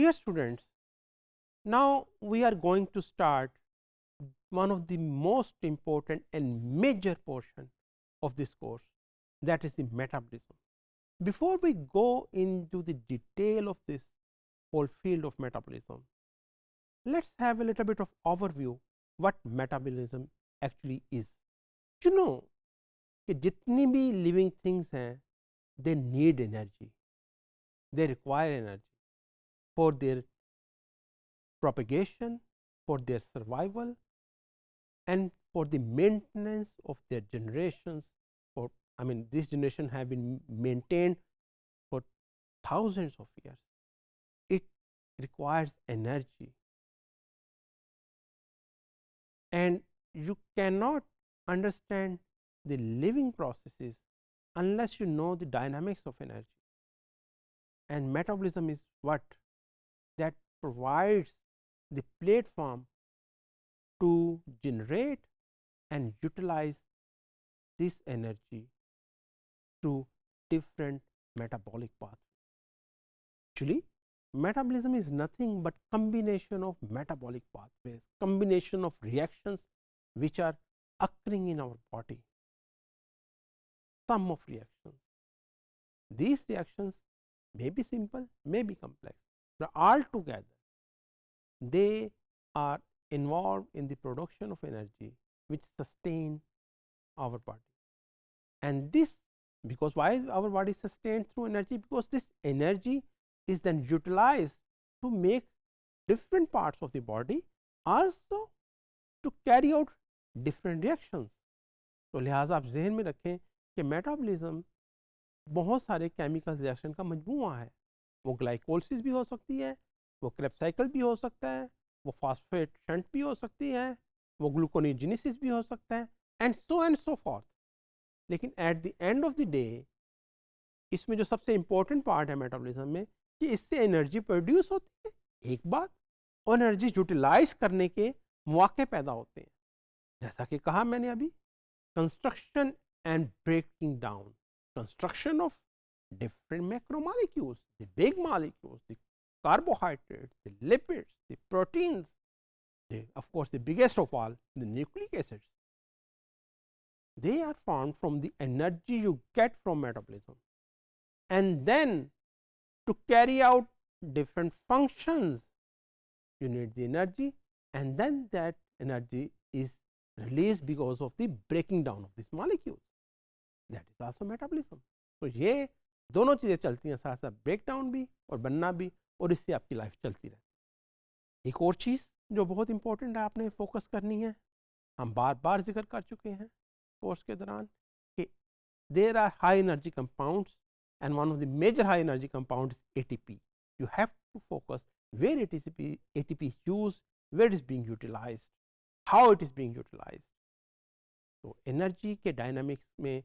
dear students, now we are going to start one of the most important and major portion of this course, that is the metabolism. Before we go into the detail of this whole field of metabolism, let's have a little bit of overview what metabolism actually is. You know कि जितनी भी living things हैं, they need energy, they require energy for their propagation, for their survival, and for the maintenance of their generations. For this generation have been maintained for thousands of years. It requires energy, and you cannot understand the living processes unless you know the dynamics of energy. And metabolism is what that provides the platform to generate and utilize this energy through different metabolic pathways. Actually, metabolism is nothing but combination of metabolic pathways, combination of reactions which are occurring in our body, sum of reactions. These reactions may be simple, may be complex, but altogether they are involved in the production of energy which sustain our body. And this, because why our body is sustained through energy? Because this energy is then utilized to make different parts of the body also to carry out different reactions. तो लिहाजा आप जहन में रखें कि metabolism बहुत सारे chemical reaction का मजमूआ है. वो ग्लाइकोलिसिस भी हो सकती है, वो क्रेब्स साइकिल भी हो सकता है, वो फॉस्फेट शंट भी हो सकती है, वो ग्लूकोनेजेनेसिस भी हो सकता है, एंड सो फॉर्थ. लेकिन at the end of the day इसमें जो सबसे इम्पोर्टेंट पार्ट है मेटाबॉलिज्म में कि इससे एनर्जी प्रोड्यूस होती है एक बात, और एनर्जी यूटिलाइज करने के मौके पैदा होते हैं. जैसा कि कहा मैंने अभी, construction and breaking down, construction of different macromolecules, the big molecules, the carbohydrates, the lipids, the proteins, of course the biggest of all, the nucleic acids. They are formed from the energy you get from metabolism, and then to carry out different functions you need the energy, and then that energy is released because of the breaking down of these molecules. That is also metabolism. तो ये दोनों चीज़ें चलती हैं साथ साथ, break down भी और बनना भी, और इससे आपकी लाइफ चलती रहती है. एक और चीज़ जो बहुत इंपॉर्टेंट है आपने फोकस करनी है, हम बार बार जिक्र कर चुके हैं कोर्स के दौरान कि there are high energy compounds, and one of the major high energy compound is ATP. You have to focus where ATP is used, where it is being utilized, how it is being utilized. तो energy के dynamics में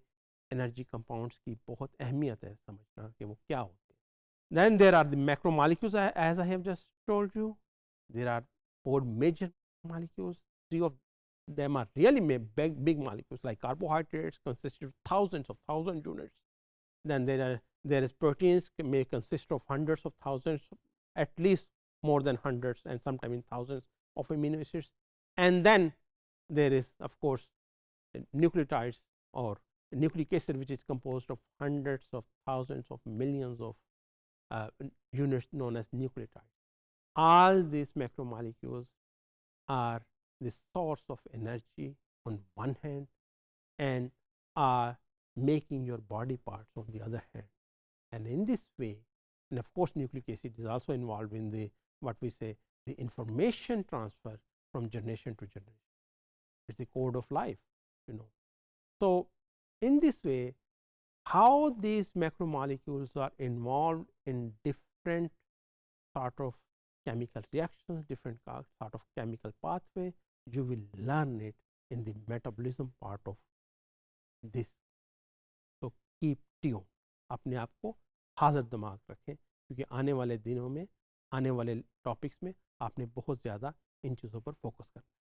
energy compounds की बहुत अहमियत है समझना कि वो क्या होते हैं. Then there are the macromolecules, as I have just told you. There are 4 major molecules. 3 of them are really big molecules, like carbohydrates consist of thousands units. Then there is proteins may consist of hundreds of thousands, at least more than hundreds, and sometimes in thousands of amino acids. And then there is of course nucleotides or nucleic acid, which is composed of hundreds of thousands of millions of units known as nucleotides. All these macromolecules are the source of energy on one hand and are making your body parts on the other hand. And in this way, and of course nucleic acid is also involved in the what we say the information transfer from generation to generation. It's the code of life, you know. So in this way, how these macromolecules are involved in different sort of chemical reactions, different sort of chemical pathway, you will learn it in the metabolism part of this. So keep tuned. अपने आप को हाजिर दिमाग रखें, क्योंकि आने वाले दिनों में, आने वाले टॉपिक्स में आपने बहुत ज़्यादा इन चीज़ों पर फोकस करना है.